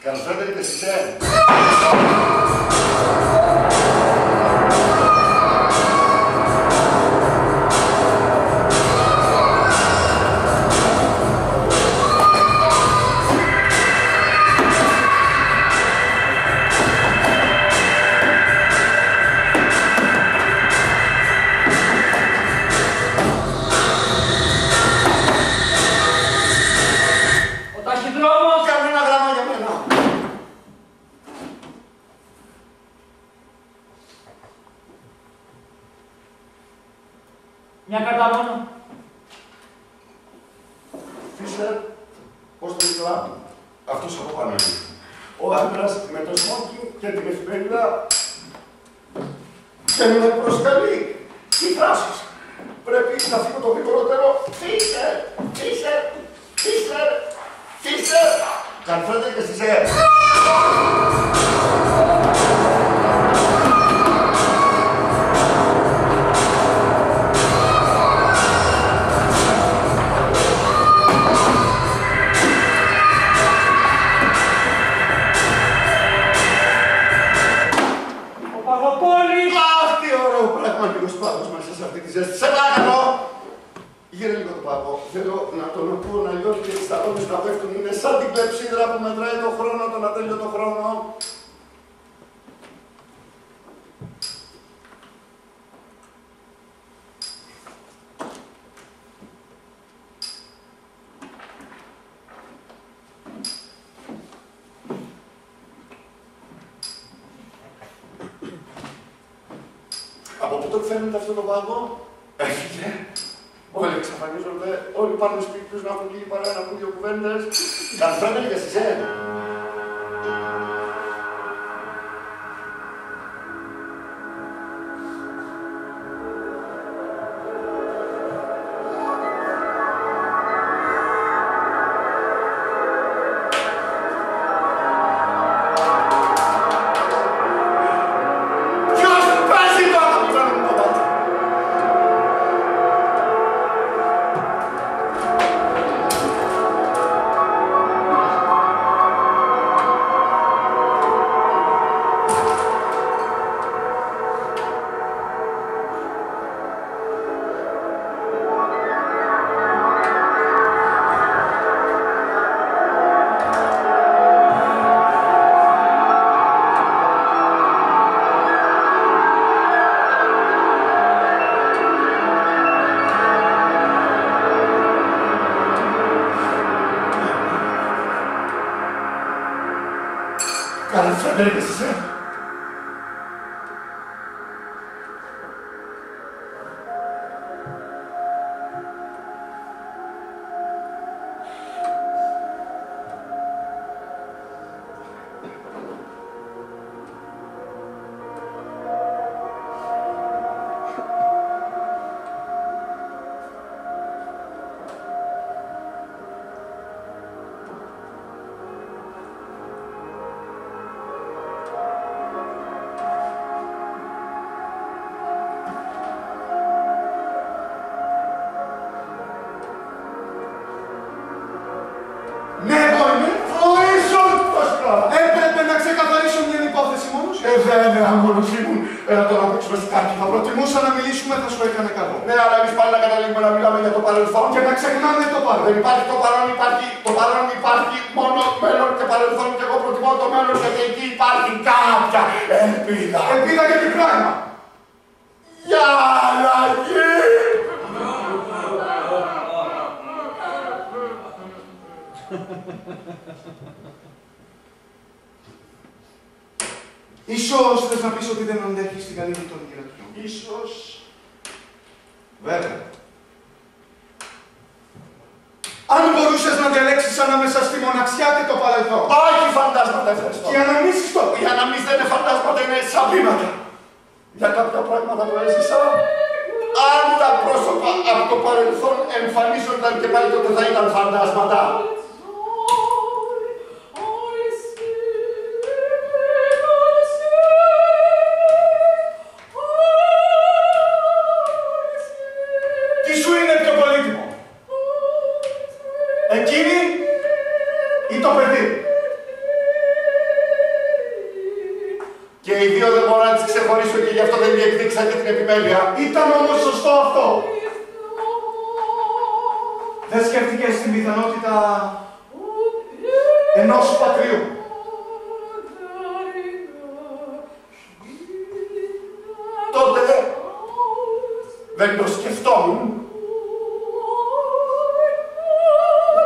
Καλώς ήρθατε και εσείς. Μια κάρτα μόνο. Φίστερ, πώς το είπα, αυτός από πάνω είναι. Ο άντρας με το σμόκι και την εφημερίδα και με προσκαλεί. Τι φράσεις. Πρέπει να φύγω το γρηγορότερο. Φίστερ, Φίστερ, Φίστερ, Φίστερ. Καλφρέτε και στις σε παρακαλώ! Γύρε λίγο το πάγο. Θέλω να τον ακούω να λιώνει και τις σταγόνες να πέφτουν. Είναι σαν την κλεψίδρα που μετράει το χρόνο, τον ατέλειωτο χρόνο. Από πού το φαίνεται αυτό το πάγο? Έφυγε. Όλοι εξαφανίζονται. Όλοι πάνε σπίτι τους να έχουν λίγη παρέα, να πούν δύο κουβέντες. Καλφρέτε και εσείς, Καλφρέτε και εσείς, βέβαια, μόνος ήμουν. Έλα τώρα να παίξουμε σκάκι. Θα προτιμούσα να μιλήσουμε, θα σου έκανε καλό. Ναι, αλλά εμείς πάλι να καταλήγουμε να μιλάμε για το παρελθόν. Και να ξεχνάμε το παρόν. Δεν υπάρχει το παρόν, υπάρχει το παρόν, υπάρχει μόνο μέλλον και παρελθόν. Και εγώ προτιμώ το μέλλον γιατί εκεί υπάρχει κάποια ελπίδα. Ελπίδα για την πράγμα. Για αλλαγή! Ίσως θες να πεις ότι δεν αντέχεις την καλή γειτονιά του. Ίσως. Βέβαια. Αν μπορούσες να διαλέξεις ανάμεσα στη μοναξιά και το παρελθόν. Όχι φαντάσματα, ευχαριστώ. Και οι αναμνήσεις τότε. Οι αναμνήσεις δεν είναι φαντάσματα, είναι σαν βήματα. Για κάποια πράγματα που έζησα, αν τα πρόσωπα από το παρελθόν εμφανίζονταν και πάλι τότε θα ήταν φαντάσματα. έδειξα και την επιμέλεια. Ήταν όμως σωστό αυτό. Δεν σκέφτηκες την πιθανότητα ενός πατριού. Τότε δεν το σκεφτόμουν.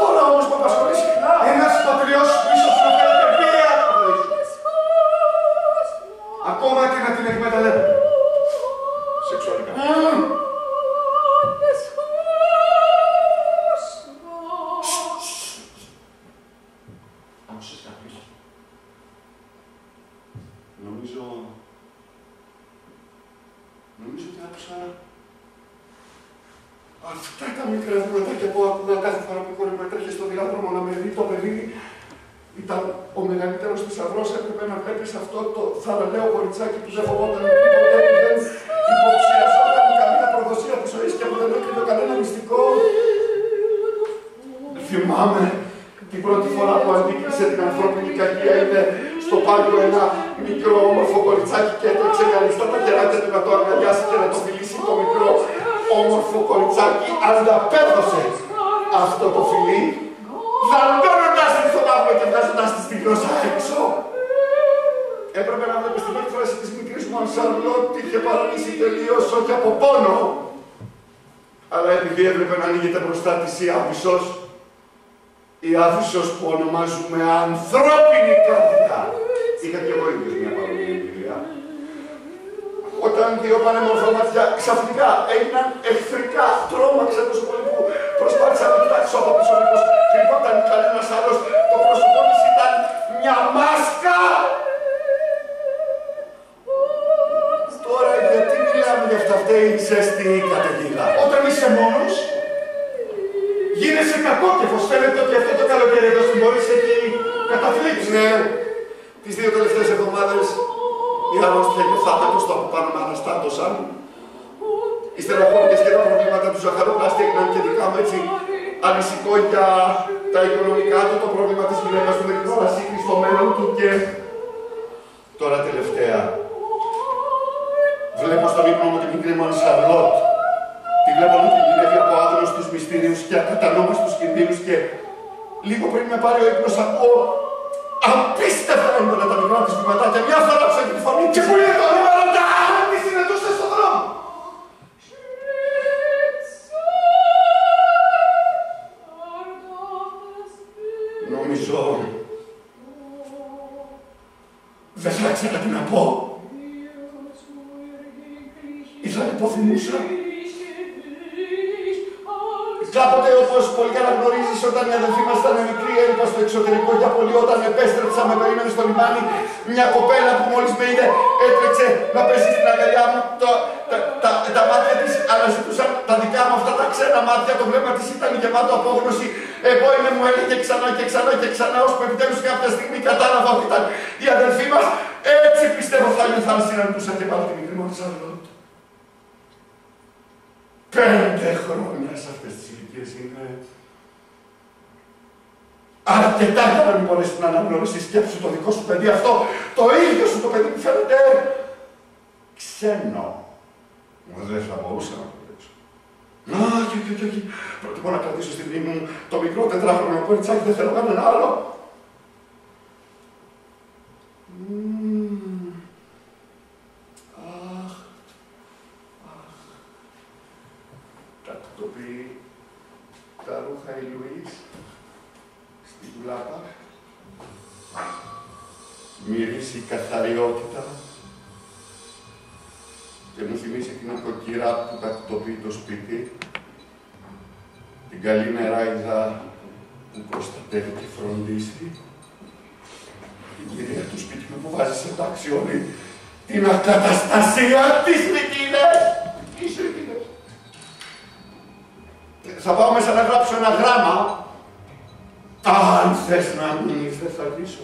Τώρα όμως με απασχολεί συχνά. Ένας πατριός που ίσως να φέρεται βία από το ίσως. Ακόμα και να την εκμεταλλεύεται. Σεξουαλικά. Άκουσες κάποιος? Νομίζω ότι άκουσα αυτά τα μικρά βηματάκια που άκουγα κάθε φορά που η κόρη μου έτρεχε στο διάδρομο να με δει. Το παιδί ήταν ο μεγαλύτερος θησαυρός. Έπρεπε να βλέπεις αυτό το θαραλέο κοριτσάκι που δεν φοβόταν τίποτε, που δεν υποψιαζόταν καμία προδοσία της ζωής και που δεν έκρυβε κανένα μυστικό. Θυμάμαι την πρώτη φορά που αντίκρισε την ανθρώπινη κακία είναι στο πάρκο ένα μικρό όμορφο κοριτσάκι και έτρεξε γαριστά τα κεράκια του να το αγκαλιάσει και να το φιλήσει. Το μικρό όμορφο κοριτσάκι ανταπέδωσε αυτό το φιλί, δαρδώνοντας την στον τάβλο και βγάζοντας της τη γλώσσα έξω. Έπρεπε να βλέπεις την έκφραση της μικρής μου Σαρλότ, είχε παραλύσει τελείως, όχι από πόνο, αλλά επειδή έπρεπε να ανοίγεται μπροστά της η Άβυσσος που ονομάζουμε ανθρώπινη καρδιά. Είχα και εγώ ίδιος μια παρόμοια εμπειρία. Όταν δύο πανέμορφα μάτια ξαφνικά έγιναν εχθρικά, τρόμαξα τόσο πολύ που προσπάθησα να κοιτάξω από πίσω μήπως κρυβόταν κανένας άλλος. Το πρόσωπό της ήταν μια μάσκα. Τώρα γιατί μιλάμε για αυτά, φταίει η ζεστή καταιγίδα? Όταν είσαι μόνος, γίνεσαι κακόκεφος. Φαίνεται ότι αυτό το καλοκαίρι εδώ στην Πόρη σε έχει καταθλίψει. Ναι, τις 2 τελευταίες εβδομάδες η αρρώστια και ο θάνατος το από πάνω με αναστάτωσαν. Οι στεναχώριες και τα προβλήματα του ζαχαροπλάστη έγιναν και δικά μου, έτσι ανησυχώ για τα οικονομικά του, το πρόβλημα της γυναίκας του με την όρασή της στο μέλλον του και τώρα τελευταία βλέπω στον ύπνο μου τη μικρή μου Σαρλότ. Τη βλέπω να κινδυνεύει από άγνωστους μυστήριους και ακατανόμαστους κινδύνους και λίγο πριν με πάρει ο ύπνος ακούω απίστευτα έντονα τα μικρά της βηματάκια. Μια φορά ψάχνει τη φωνή και που είναι το νούμερο τα! Τι συναντούσε στον δρόμο! Νομίζω δεν θα ήξερα τι να πω. Ή θα υποθυμούσα. Κάποτε, όπως πολύ καλά γνωρίζεις, όταν η αδελφή μας ήταν μικρή, έλειπα στο εξωτερικό για πολύ. Όταν επέστρεψα, με περίμενε στο λιμάνι μια κοπέλα που μόλις με είδε, έτρεξε να πέσει στην αγκαλιά μου. Τα μάτια της αναζητούσαν τα δικά μου αυτά τα ξένα μάτια. Το βλέμμα της ήταν γεμάτο απόγνωση. Εγώ είμαι, μου έλεγε ξανά και ξανά και ξανά, ώσπου επιτέλους κάποια στιγμή κατάλαβα ότι ήταν η αδελφή μας. Έτσι πιστεύω θα είναι θα συναντούσα και πάλι τη μικρή μου Σαρλότ. 5 χρόνια σε αυτές τις ηλικίες είναι αρκετά για να μην μπορέσει να αναγνωρίσει. Σκέψου το δικό σου παιδί αυτό, το ίδιο σου το παιδί που φαίνεται ξένο. Δεν θα μπορούσα να το δουλέψω. Όχι. Προτιμώ να κρατήσω στην μνήμη μου το μικρό 4χρονο κοριτσάκι, δεν θέλω κανένα άλλο. Τακτοποιεί τα ρούχα η Λουίς στην τουλάπα. Μυρίζει η καθαριότητα και μου θυμίζει την νοικοκυρά που τακτοποιεί το σπίτι, την καλή νεράιδα που προστατεύει και φροντίζει, την κυρία του σπιτιού που βάζει σε τάξη όλη την ακαταστασία της ρητίνες. Θα πάω μέσα να γράψω ένα γράμμα. Αν θες να μείνεις, δεν θα λύσω.